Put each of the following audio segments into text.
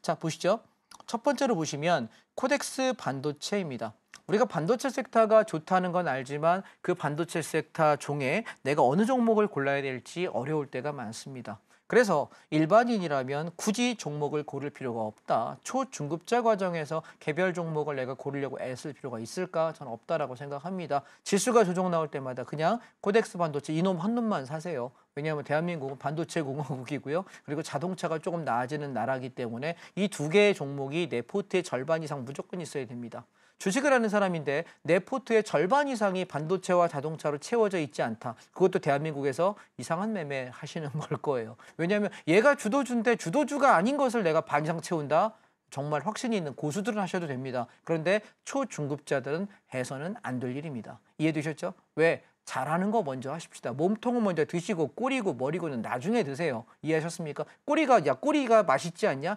자, 보시죠. 첫 번째로 보시면 코덱스 반도체입니다. 우리가 반도체 섹터가 좋다는 건 알지만 그 반도체 섹터 종에 내가 어느 종목을 골라야 될지 어려울 때가 많습니다. 그래서 일반인이라면 굳이 종목을 고를 필요가 없다. 초중급자 과정에서 개별 종목을 내가 고르려고 애쓸 필요가 있을까? 저는 없다라고 생각합니다. 지수가 조정 나올 때마다 그냥 코덱스 반도체 이놈 한 놈만 사세요. 왜냐하면 대한민국은 반도체 공화국이고요. 그리고 자동차가 조금 나아지는 나라이기 때문에 이 두 개의 종목이 내 포트의 절반 이상 무조건 있어야 됩니다. 주식을 하는 사람인데 내 포트의 절반 이상이 반도체와 자동차로 채워져 있지 않다. 그것도 대한민국에서 이상한 매매 하시는 걸 거예요. 왜냐하면 얘가 주도주인데 주도주가 아닌 것을 내가 반 이상 채운다? 정말 확신이 있는 고수들은 하셔도 됩니다. 그런데 초중급자들은 해서는 안 될 일입니다. 이해되셨죠? 왜? 잘하는 거 먼저 하십시다. 몸통은 먼저 드시고 꼬리고 머리고는 나중에 드세요. 이해하셨습니까? 꼬리가 맛있지 않냐?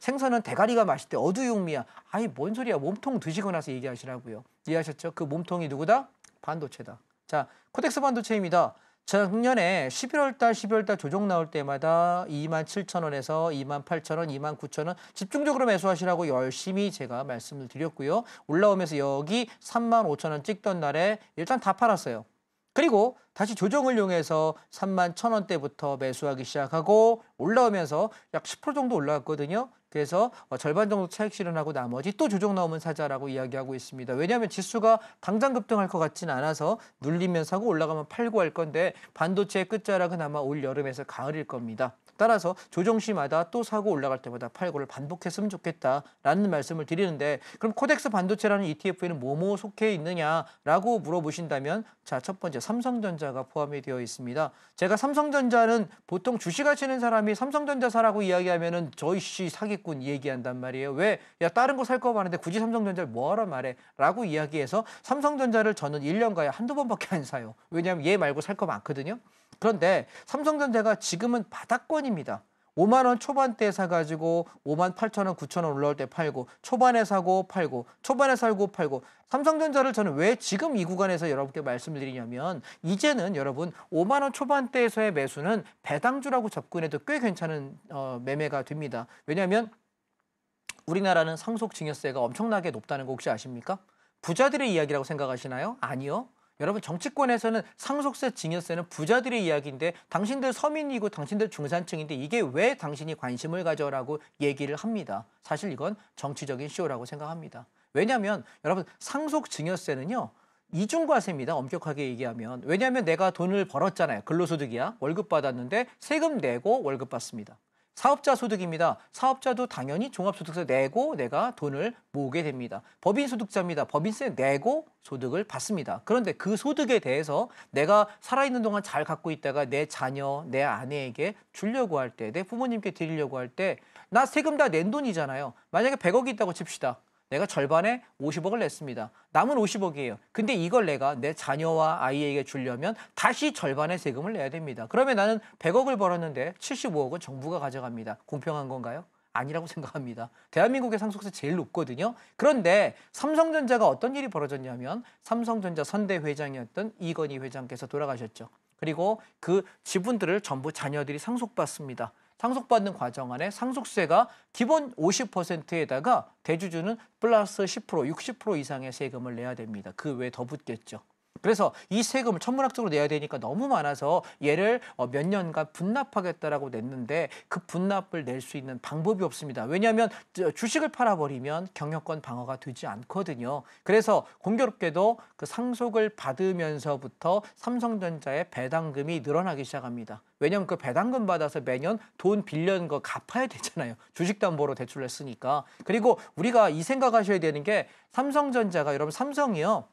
생선은 대가리가 맛있대. 어두육미야. 아이 뭔 소리야. 몸통 드시고 나서 얘기하시라고요. 이해하셨죠? 그 몸통이 누구다? 반도체다. 자, 코덱스 반도체입니다. 작년에 11월 달 조정 나올 때마다 27,000원에서 28,000원, 29,000원 집중적으로 매수하시라고 열심히 제가 말씀을 드렸고요. 올라오면서 여기 35,000원 찍던 날에 일단 다 팔았어요. 그리고 다시 조정을 이용해서 31,000원대부터 매수하기 시작하고 올라오면서 약 10% 정도 올라왔거든요. 그래서 절반 정도 차익 실현하고 나머지 또 조정 나오면 사자라고 이야기하고 있습니다. 왜냐하면 지수가 당장 급등할 것 같지는 않아서 눌리면 사고 올라가면 팔고 할 건데 반도체의 끝자락은 아마 올 여름에서 가을일 겁니다. 따라서 조정 시마다 또 사고 올라갈 때마다 팔고를 반복했으면 좋겠다라는 말씀을 드리는데 그럼 코덱스 반도체라는 ETF에는 뭐뭐 속해 있느냐라고 물어보신다면 자, 첫 번째 삼성전자가 포함이 되어 있습니다. 제가 삼성전자는 보통 주식하시는 사람이 삼성전자 사라고 이야기하면은 저이씨 사기꾼 얘기한단 말이에요. 왜? 야 다른 거 살 거 많은데 굳이 삼성전자를 뭐하러 말해? 라고 이야기해서 삼성전자를 저는 1년가에 한두 번밖에 안 사요. 왜냐하면 얘 말고 살 거 많거든요. 그런데 삼성전자가 지금은 바닥권입니다. 5만 원 초반대에 사가지고 5만 8천 원, 9천 원 올라올 때 팔고 초반에 사고 팔고 초반에 살고 팔고 삼성전자를 저는 왜 지금 이 구간에서 여러분께 말씀을 드리냐면 이제는 여러분 5만 원 초반대에서의 매수는 배당주라고 접근해도 꽤 괜찮은 매매가 됩니다. 왜냐하면 우리나라는 상속증여세가 엄청나게 높다는 거 혹시 아십니까? 부자들의 이야기라고 생각하시나요? 아니요. 여러분 정치권에서는 상속세, 증여세는 부자들의 이야기인데 당신들 서민이고 당신들 중산층인데 이게 왜 당신이 관심을 가져라고 얘기를 합니다. 사실 이건 정치적인 쇼라고 생각합니다. 왜냐하면 여러분 상속증여세는요. 이중과세입니다. 엄격하게 얘기하면. 왜냐하면 내가 돈을 벌었잖아요. 근로소득이야. 월급 받았는데 세금 내고 월급 받습니다. 사업자 소득입니다. 사업자도 당연히 종합소득세 내고 내가 돈을 모으게 됩니다. 법인소득자입니다. 법인세 내고 소득을 받습니다. 그런데 그 소득에 대해서 내가 살아있는 동안 잘 갖고 있다가 내 자녀, 내 아내에게 주려고 할 때, 내 부모님께 드리려고 할 때 나 세금 다 낸 돈이잖아요. 만약에 100억이 있다고 칩시다. 내가 절반에 50억을 냈습니다. 남은 50억이에요. 근데 이걸 내가 내 자녀와 아이에게 주려면 다시 절반의 세금을 내야 됩니다. 그러면 나는 100억을 벌었는데 75억은 정부가 가져갑니다. 공평한 건가요? 아니라고 생각합니다. 대한민국의 상속세 제일 높거든요. 그런데 삼성전자가 어떤 일이 벌어졌냐면 삼성전자 선대 회장이었던 이건희 회장께서 돌아가셨죠. 그리고 그 지분들을 전부 자녀들이 상속받습니다. 상속받는 과정 안에 상속세가 기본 50%에다가 대주주는 플러스 10%, 60% 이상의 세금을 내야 됩니다. 그 외에 더 붙겠죠. 그래서 이 세금을 천문학적으로 내야 되니까 너무 많아서 얘를 몇 년간 분납하겠다라고 냈는데 그 분납을 낼 수 있는 방법이 없습니다. 왜냐하면 주식을 팔아버리면 경영권 방어가 되지 않거든요. 그래서 공교롭게도 그 상속을 받으면서부터 삼성전자의 배당금이 늘어나기 시작합니다. 왜냐하면 그 배당금 받아서 매년 돈 빌려는 거 갚아야 되잖아요. 주식담보로 대출을 했으니까. 그리고 우리가 이 생각하셔야 되는 게 삼성전자가 여러분 삼성이요.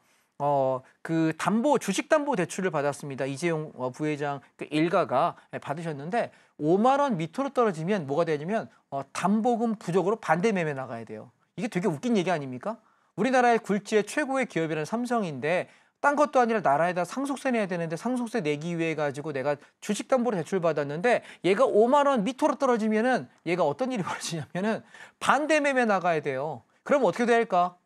그 주식담보 대출을 받았습니다. 이재용 부회장 그 일가가 받으셨는데 5만 원 밑으로 떨어지면 뭐가 되냐면 담보금 부족으로 반대 매매 나가야 돼요. 이게 되게 웃긴 얘기 아닙니까? 우리나라의 굴지의 최고의 기업이라는 삼성인데 딴 것도 아니라 나라에다 상속세 내야 되는데 상속세 내기 위해 가지고 내가 주식담보로 대출 받았는데 얘가 5만 원 밑으로 떨어지면은 얘가 어떤 일이 벌어지냐면은 반대 매매 나가야 돼요. 그럼 어떻게 될까?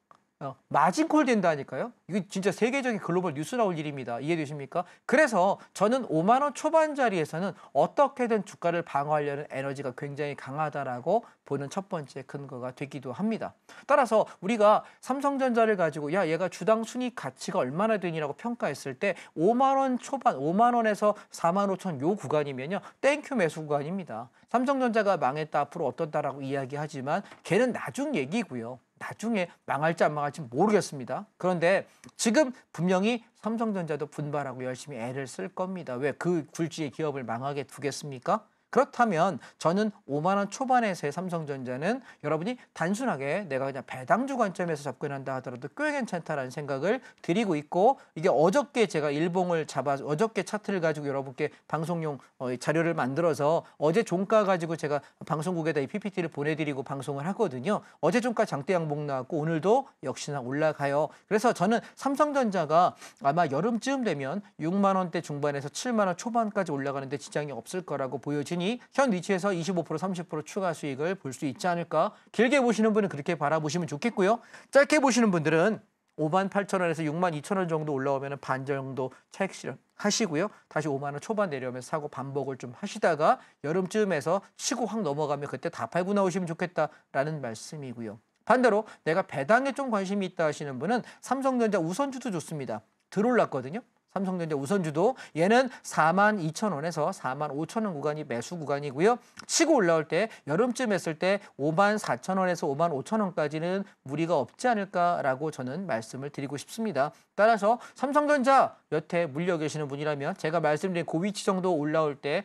마진콜 된다니까요. 이거 진짜 세계적인 글로벌 뉴스 나올 일입니다. 이해되십니까? 그래서 저는 5만 원 초반짜리에서는 어떻게든 주가를 방어하려는 에너지가 굉장히 강하다라고 보는 첫 번째 근거가 되기도 합니다. 따라서 우리가 삼성전자를 가지고 야 얘가 주당 순이익 가치가 얼마나 되니라고 평가했을 때 5만 원 초반, 5만 원에서 4만 5천 요 구간이면요. 땡큐 매수 구간입니다. 삼성전자가 망했다 앞으로 어떻다라고 이야기하지만 걔는 나중 얘기고요. 나중에 망할지 안 망할지 모르겠습니다. 그런데 지금 분명히 삼성전자도 분발하고 열심히 애를 쓸 겁니다. 왜 그 굴지의 기업을 망하게 두겠습니까? 그렇다면 저는 5만 원 초반에서의 삼성전자는 여러분이 단순하게 내가 그냥 배당주 관점에서 접근한다 하더라도 꽤 괜찮다라는 생각을 드리고 있고, 이게 어저께 제가 일봉을 잡아서 어저께 차트를 가지고 여러분께 방송용 자료를 만들어서 어제 종가 가지고 제가 방송국에다 이 PPT를 보내드리고 방송을 하거든요. 어제 종가 장대 양봉 나왔고 오늘도 역시나 올라가요. 그래서 저는 삼성전자가 아마 여름쯤 되면 6만 원대 중반에서 7만 원 초반까지 올라가는데 지장이 없을 거라고 보여지니 현 위치에서 25% 30% 추가 수익을 볼 수 있지 않을까. 길게 보시는 분은 그렇게 바라보시면 좋겠고요. 짧게 보시는 분들은 5만 8천 원에서 6만 2천 원 정도 올라오면 반 정도 차익 실현하시고요. 다시 5만 원 초반 내려오면서 사고 반복을 좀 하시다가 여름쯤에서 치고 확 넘어가면 그때 다 팔고 나오시면 좋겠다라는 말씀이고요. 반대로 내가 배당에 좀 관심이 있다 하시는 분은 삼성전자 우선주도 좋습니다. 들 올랐거든요. 삼성전자 우선주도 얘는 4만 2천 원에서 4만 5천 원 구간이 매수 구간이고요. 치고 올라올 때 여름쯤 했을 때 5만 4천 원에서 5만 5천 원까지는 무리가 없지 않을까라고 저는 말씀을 드리고 싶습니다. 따라서 삼성전자 여태 물려 계시는 분이라면 제가 말씀드린 그 위치 정도 올라올 때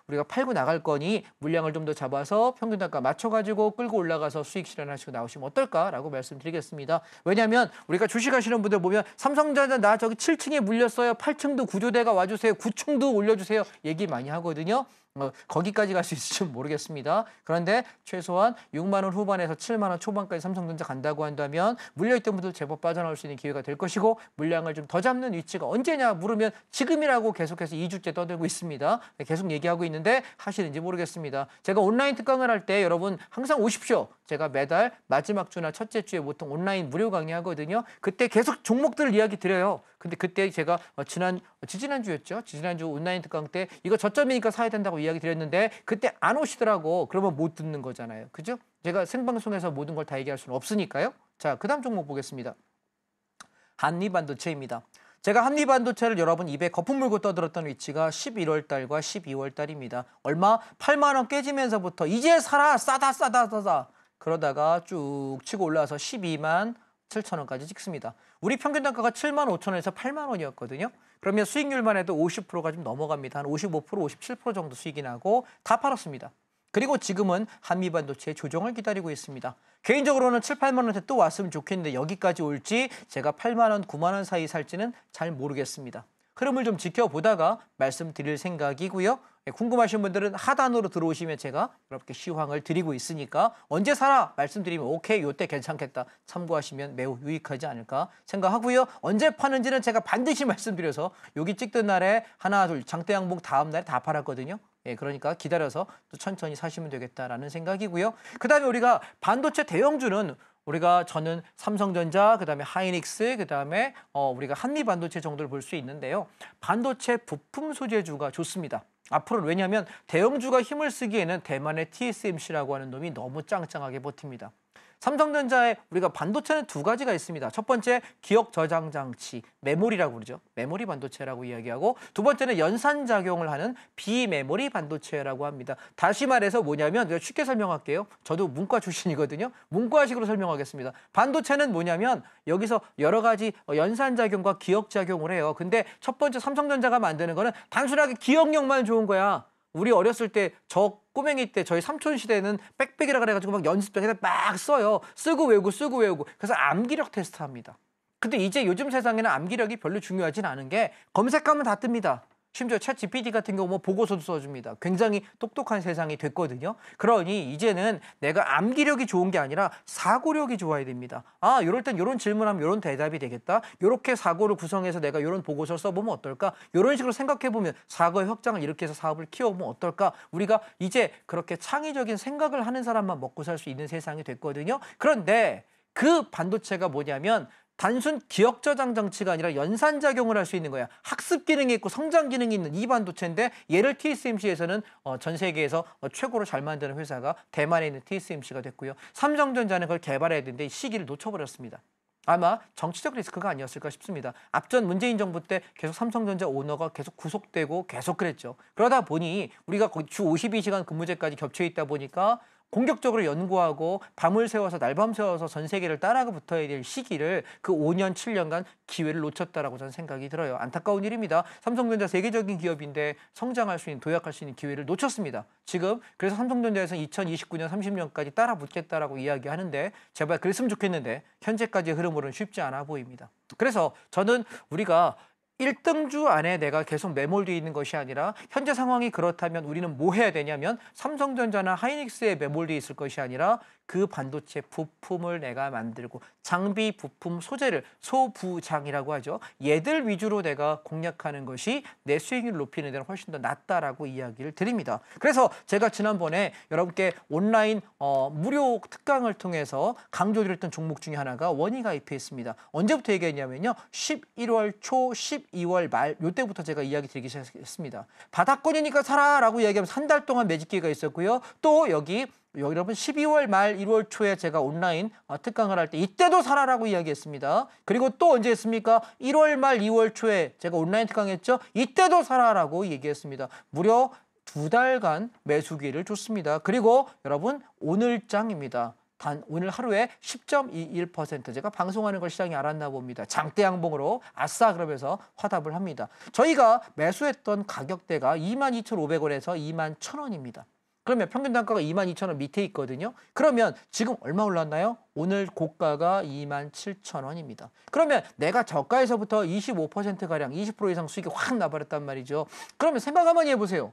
우리가 팔고 나갈 거니 물량을 좀 더 잡아서 평균 단가 맞춰가지고 끌고 올라가서 수익 실현하시고 나오시면 어떨까라고 말씀드리겠습니다. 왜냐하면 우리가 주식하시는 분들 보면 삼성전자 나 저기 7층에 물렸어요. 8층도 구조대가 와주세요. 9층도 올려주세요. 얘기 많이 하거든요. 거기까지 갈 수 있을지 모르겠습니다. 그런데 최소한 6만 원 후반에서 7만 원 초반까지 삼성전자 간다고 한다면 물려있던 분들 제법 빠져나올 수 있는 기회가 될 것이고, 물량을 좀 더 잡는 위치가 언제냐 물으면 지금이라고 계속해서 2주째 떠들고 있습니다. 계속 얘기하고 있는데 하시는지 모르겠습니다. 제가 온라인 특강을 할 때 여러분 항상 오십시오. 제가 매달 마지막 주나 첫째 주에 보통 온라인 무료 강의하거든요. 그때 계속 종목들을 이야기 드려요. 근데 그때 제가 지지난주였죠. 지지난주 온라인 특강 때 이거 저점이니까 사야 된다고 이야기 드렸는데 그때 안 오시더라고. 그러면 못 듣는 거잖아요. 그죠? 제가 생방송에서 모든 걸 다 얘기할 수는 없으니까요. 자, 그 다음 종목 보겠습니다. 한미반도체입니다. 제가 한미반도체를 여러분 입에 거품 물고 떠들었던 위치가 11월 달과 12월 달입니다. 얼마? 8만 원 깨지면서부터 이제 사라! 싸다! 그러다가 쭉 치고 올라와서 12만 7천 원까지 찍습니다. 우리 평균 단가가 7만 5천 원에서 8만 원이었거든요. 그러면 수익률만 해도 50%가 좀 넘어갑니다. 한 55%, 57% 정도 수익이 나고 다 팔았습니다. 그리고 지금은 한미반도체의 조정을 기다리고 있습니다. 개인적으로는 7, 8만 원대 또 왔으면 좋겠는데 여기까지 올지 제가 8만 원, 9만 원 사이 살지는 잘 모르겠습니다. 흐름을 좀 지켜보다가 말씀드릴 생각이고요. 궁금하신 분들은 하단으로 들어오시면 제가 여러분께 시황을 드리고 있으니까 언제 사라 말씀드리면 오케이 요때 괜찮겠다 참고하시면 매우 유익하지 않을까 생각하고요. 언제 파는지는 제가 반드시 말씀드려서 여기 찍던 날에 하나 둘 장대 양봉 다음 날에 다 팔았거든요. 그러니까 기다려서 또 천천히 사시면 되겠다라는 생각이고요. 그다음에 우리가 반도체 대형주는 저는 삼성전자, 그다음에 하이닉스, 그다음에 우리가 한미반도체 정도를 볼 수 있는데요. 반도체 부품 소재주가 좋습니다. 앞으로는 왜냐하면 대형주가 힘을 쓰기에는 대만의 TSMC라고 하는 놈이 너무 짱짱하게 버팁니다. 삼성전자에 우리가 반도체는 두 가지가 있습니다. 첫 번째 기억 저장 장치, 메모리라고 그러죠. 메모리 반도체라고 이야기하고, 두 번째는 연산작용을 하는 비메모리 반도체라고 합니다. 다시 말해서 뭐냐면 제가 쉽게 설명할게요. 저도 문과 출신이거든요. 문과식으로 설명하겠습니다. 반도체는 뭐냐면 여기서 여러 가지 연산작용과 기억작용을 해요. 근데 첫 번째 삼성전자가 만드는 거는 단순하게 기억력만 좋은 거야. 우리 어렸을 때 꼬맹이 때 저희 삼촌 시대는 빽빽이라 그래가지고 막 연습장에다 막 써요. 쓰고 외우고. 그래서 암기력 테스트합니다. 근데 이제 요즘 세상에는 암기력이 별로 중요하진 않은 게 검색하면 다 뜹니다. 심지어 챗 GPT 같은 경우 보고서도 써줍니다. 굉장히 똑똑한 세상이 됐거든요. 그러니 이제는 내가 암기력이 좋은 게 아니라 사고력이 좋아야 됩니다. 이럴 땐 이런 질문하면 이런 대답이 되겠다. 이렇게 사고를 구성해서 내가 이런 보고서를 써보면 어떨까? 이런 식으로 생각해보면 사고의 확장을 이렇게 해서 사업을 키워보면 어떨까? 우리가 이제 그렇게 창의적인 생각을 하는 사람만 먹고 살 수 있는 세상이 됐거든요. 그런데 그 반도체가 뭐냐면 단순 기억 저장 장치가 아니라 연산 작용을 할 수 있는 거야. 학습 기능이 있고 성장 기능이 있는 이 반도체인데 얘를 TSMC에서는 전 세계에서 최고로 잘 만드는 회사가 대만에 있는 TSMC가 됐고요. 삼성전자는 그걸 개발해야 되는데 시기를 놓쳐버렸습니다. 아마 정치적 리스크가 아니었을까 싶습니다. 앞전 문재인 정부 때 계속 삼성전자 오너가 계속 구속되고 계속 그랬죠. 그러다 보니 우리가 거의 주 52시간 근무제까지 겹쳐 있다 보니까 공격적으로 연구하고 밤을 새워서 날밤 새워서 전 세계를 따라가 붙어야 될 시기를 그 5년, 7년간 기회를 놓쳤다라고 저는 생각이 들어요. 안타까운 일입니다. 삼성전자 세계적인 기업인데 성장할 수 있는, 도약할 수 있는 기회를 놓쳤습니다. 지금 그래서 삼성전자에서 2029년, 30년까지 따라 붙겠다라고 이야기하는데 제발 그랬으면 좋겠는데 현재까지의 흐름으로는 쉽지 않아 보입니다. 그래서 저는 우리가 1등주 안에 내가 계속 매몰되어 있는 것이 아니라 현재 상황이 그렇다면 우리는 뭐 해야 되냐면 삼성전자나 하이닉스에 매몰되어 있을 것이 아니라 그 반도체 부품을 내가 만들고 장비, 부품, 소재를 소부장이라고 하죠. 얘들 위주로 내가 공략하는 것이 내 수익률을 높이는 데는 훨씬 더 낫다라고 이야기를 드립니다. 그래서 제가 지난번에 여러분께 온라인 무료 특강을 통해서 강조드렸던 종목 중에 하나가 원익 IPS입니다. 언제부터 얘기했냐면요. 11월 초, 12월 말 이때부터 제가 이야기 드리기 시작했습니다. 바닥권이니까 사라라고 이야기하면서 한 달 동안 매집기가 있었고요. 또 여기 여러분 12월 말 1월 초에 제가 온라인 특강을 할 때 이때도 사라라고 이야기했습니다. 그리고 또 언제 했습니까? 1월 말 2월 초에 제가 온라인 특강했죠. 이때도 사라라고 얘기했습니다. 무려 2달간 매수기를 줬습니다. 그리고 여러분 오늘장입니다. 단 오늘 하루에 10.21% 제가 방송하는 걸 시장이 알았나 봅니다. 장대 양봉으로 아싸 그러면서 화답을 합니다. 저희가 매수했던 가격대가 22,500원에서 21,000원입니다. 그러면 평균 단가가 22,000원 밑에 있거든요. 그러면 지금 얼마 올랐나요? 오늘 고가가 27,000원입니다. 그러면 내가 저가에서부터 25%가량 20% 이상 수익이 확 나버렸단 말이죠. 그러면 생각 한번 해보세요.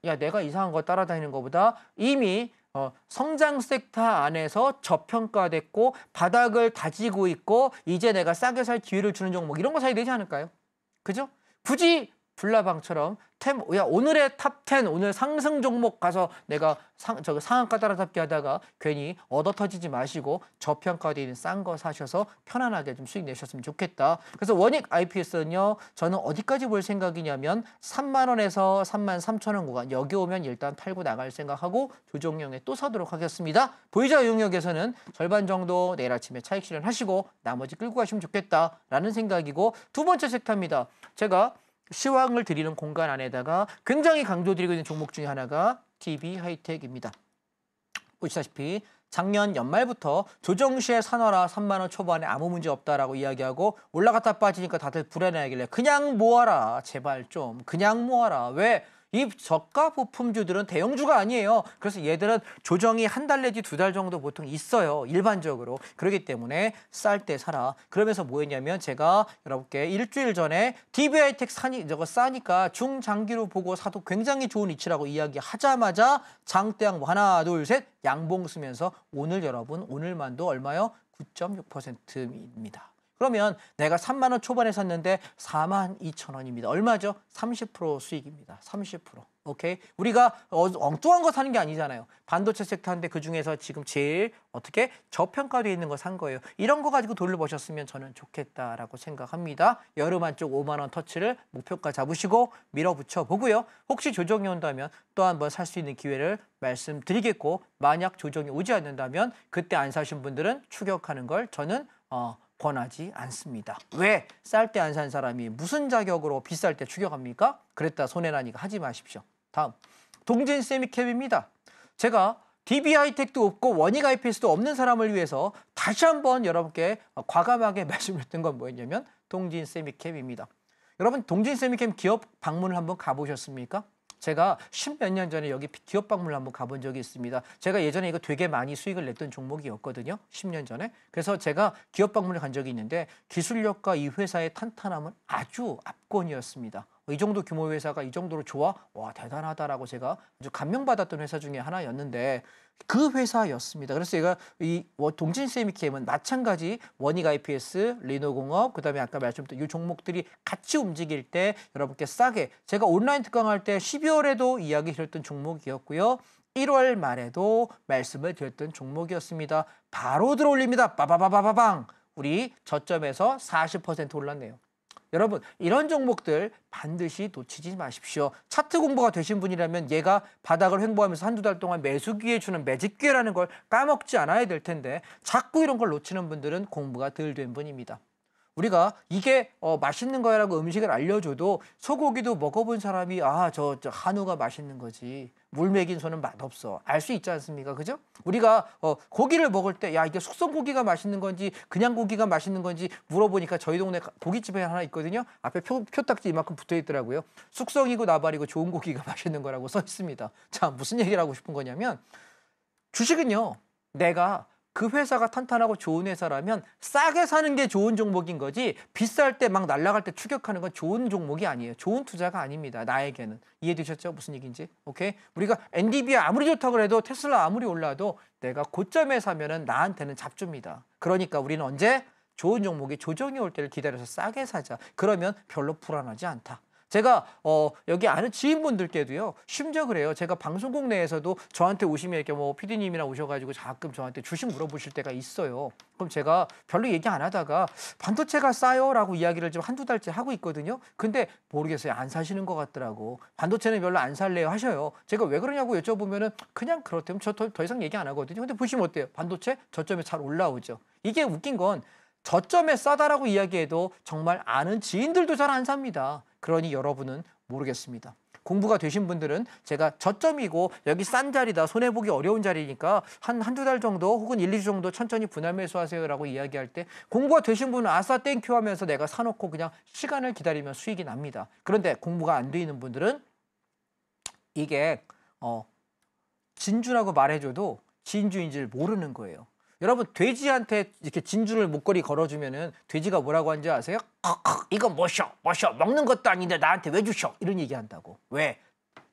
야 내가 이상한 거 따라다니는 것보다 이미 성장 섹터 안에서 저평가됐고 바닥을 다지고 있고 이제 내가 싸게 살 기회를 주는 종목 이런 거 사야 되지 않을까요? 그죠? 굳이 불나방처럼 오늘의 탑10 오늘 상승 종목 가서 내가 상한가 따라잡기 하다가 괜히 얻어 터지지 마시고 저평가되어 있는 싼 거 사셔서 편안하게 좀 수익 내셨으면 좋겠다. 그래서 원익 IPS는요. 저는 어디까지 볼 생각이냐면 3만 원에서 3만 3천 원 구간 여기 오면 일단 팔고 나갈 생각하고 조정용에 또 사도록 하겠습니다. 보유자 용역에서는 절반 정도 내일 아침에 차익 실현하시고 나머지 끌고 가시면 좋겠다라는 생각이고 두 번째 섹터입니다. 제가 시황을 드리는 공간 안에다가 굉장히 강조드리고 있는 종목 중에 하나가 DB 하이텍입니다. 보시다시피 작년 연말부터 조정 시에 사놔라 3만 원 초반에 아무 문제 없다라고 이야기하고 올라갔다 빠지니까 다들 불안해하길래 그냥 모아라 제발 좀 그냥 모아라. 왜? 이 저가 부품주들은 대형주가 아니에요. 그래서 얘들은 조정이 한 달 내지 2달 정도 보통 있어요. 일반적으로. 그렇기 때문에 쌀 때 사라. 그러면서 뭐 했냐면 제가 여러분께 일주일 전에 DB하이텍 저거 싸니까 중장기로 보고 사도 굉장히 좋은 위치라고 이야기하자마자 장대양 하나 둘 셋 양봉 쓰면서 오늘 여러분 오늘만도 얼마요? 9.6%입니다. 그러면 내가 3만 원 초반에 샀는데 4만 2천 원입니다. 얼마죠? 30% 수익입니다. 30%. 오케이? 우리가 엉뚱한 거 사는 게 아니잖아요. 반도체 섹터인데 그중에서 지금 제일 어떻게 저평가되어 있는 거 산 거예요. 이런 거 가지고 돈을 버셨으면 저는 좋겠다라고 생각합니다. 여름 한쪽 5만 원 터치를 목표가 잡으시고 밀어붙여 보고요. 혹시 조정이 온다면 또 한번 살 수 있는 기회를 말씀드리겠고 만약 조정이 오지 않는다면 그때 안 사신 분들은 추격하는 걸 저는 권하지 않습니다. 왜? 쌀 때 안 산 사람이 무슨 자격으로 비쌀 때 추격합니까? 그랬다 손해나니까 하지 마십시오. 다음, 동진 세미캡입니다. 제가 DB하이텍도 없고 원익 IPS도 없는 사람을 위해서 다시 한번 여러분께 과감하게 말씀드렸던 건 뭐였냐면 동진 세미캡입니다. 여러분 동진 세미캡 기업 방문을 한번 가보셨습니까? 제가 10몇 년 전에 여기 기업 방문을 한번 가본 적이 있습니다. 제가 예전에 이거 되게 많이 수익을 냈던 종목이었거든요. 10년 전에. 그래서 제가 기업 방문을 간 적이 있는데 기술력과 이 회사의 탄탄함은 아주 압권이었습니다. 이 정도 규모 회사가 이 정도로 좋아? 와 대단하다라고 제가 아주 감명받았던 회사 중에 하나였는데 그 회사였습니다. 그래서 제가 이 동진 세미캠은 마찬가지 원익 IPS, 리노공업, 그다음에 아까 말씀드린 이 종목들이 같이 움직일 때 여러분께 싸게 제가 온라인 특강할 때 12월에도 이야기 드렸던 종목이었고요. 1월 말에도 말씀을 드렸던 종목이었습니다. 바로 들어올립니다. 빠바바바바방. 우리 저점에서 40% 올랐네요. 여러분, 이런 종목들 반드시 놓치지 마십시오. 차트 공부가 되신 분이라면 얘가 바닥을 횡보하면서 한두 달 동안 매수 기회 주는 매집 기회라는 걸 까먹지 않아야 될 텐데 자꾸 이런 걸 놓치는 분들은 공부가 덜 된 분입니다. 우리가 이게 맛있는 거야라고 음식을 알려줘도 소고기도 먹어본 사람이 저 한우가 맛있는 거지 물 먹인 소는 맛없어 알 수 있지 않습니까? 그죠? 우리가 고기를 먹을 때 이게 숙성 고기가 맛있는 건지 그냥 고기가 맛있는 건지 물어보니까 저희 동네 고깃집에 하나 있거든요. 앞에 표딱지 이만큼 붙어 있더라고요. 숙성이고 나발이고 좋은 고기가 맛있는 거라고 써 있습니다. 자, 무슨 얘기를 하고 싶은 거냐면 주식은요, 내가 그 회사가 탄탄하고 좋은 회사라면 싸게 사는 게 좋은 종목인 거지 비쌀 때 막 날아갈 때 추격하는 건 좋은 종목이 아니에요. 좋은 투자가 아닙니다. 나에게는. 이해되셨죠? 무슨 얘기인지? 오케이? 우리가 엔비디아 아무리 좋다고 해도 테슬라 아무리 올라도 내가 고점에 사면은 나한테는 잡줍니다. 그러니까 우리는 언제? 좋은 종목이 조정이 올 때를 기다려서 싸게 사자. 그러면 별로 불안하지 않다. 제가 여기 아는 지인분들께도요, 심지어 그래요. 제가 방송국 내에서도 저한테 오시면 이렇게 PD님이나 오셔가지고 가끔 저한테 주식 물어보실 때가 있어요. 그럼 제가 별로 얘기 안 하다가 반도체가 싸요라고 이야기를 지금 한두 달째 하고 있거든요. 근데 모르겠어요. 안 사시는 것 같더라고. 반도체는 별로 안 살래요 하셔요. 제가 왜 그러냐고 여쭤보면은 그냥 그렇다면 저 더 이상 얘기 안 하거든요. 근데 보시면 어때요? 반도체 저점에 잘 올라오죠. 이게 웃긴 건 저점에 싸다라고 이야기해도 정말 아는 지인들도 잘 안 삽니다. 그러니 여러분은 모르겠습니다. 공부가 되신 분들은 제가 저점이고 여기 싼 자리다, 손해보기 어려운 자리니까 한두 달 정도 혹은 1, 2주 정도 천천히 분할 매수하세요라고 이야기할 때 공부가 되신 분은 아싸 땡큐 하면서 내가 사놓고 그냥 시간을 기다리면 수익이 납니다. 그런데 공부가 안 돼 있는 분들은 이게 진주라고 말해줘도 진주인지를 모르는 거예요. 여러분, 돼지한테 이렇게 진주를 목걸이 걸어주면은 돼지가 뭐라고 하는지 아세요? 이거 뭐셔 먹는 것도 아닌데 나한테 왜 주셔? 이런 얘기한다고. 왜?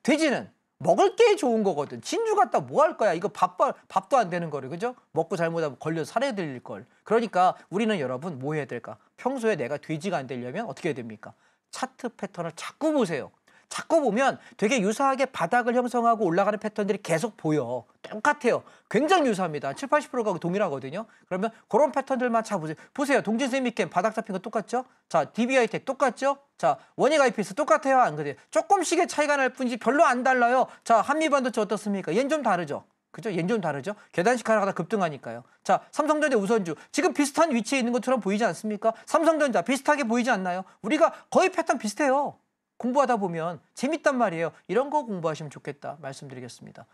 돼지는 먹을 게 좋은 거거든. 진주 갖다 뭐 할 거야? 이거 밥도 안 되는 거를, 그죠? 먹고 잘못하면 걸려서 살해야 될 걸. 그러니까 우리는 여러분 뭐 해야 될까? 평소에 내가 돼지가 안 되려면 어떻게 해야 됩니까? 차트 패턴을 자꾸 보세요. 자꾸 보면 되게 유사하게 바닥을 형성하고 올라가는 패턴들이 계속 보여. 똑같아요. 굉장히 유사합니다. 7, 80%가 동일하거든요. 그러면 그런 패턴들만 찾아보세요. 보세요. 동진세미캠 바닥 잡힌 거 똑같죠? 자, DBI텍 똑같죠? 자, 원익 IPS 똑같아요? 안 그래요? 조금씩의 차이가 날 뿐이지 별로 안 달라요. 자, 한미반도체 어떻습니까? 얘는 좀 다르죠? 그죠? 얘는 좀 다르죠? 계단식 하나가 다 급등하니까요. 자, 삼성전자 우선주. 지금 비슷한 위치에 있는 것처럼 보이지 않습니까? 삼성전자 비슷하게 보이지 않나요? 우리가 거의 패턴 비슷해요. 공부하다 보면 재밌단 말이에요. 이런 거 공부하시면 좋겠다 말씀드리겠습니다.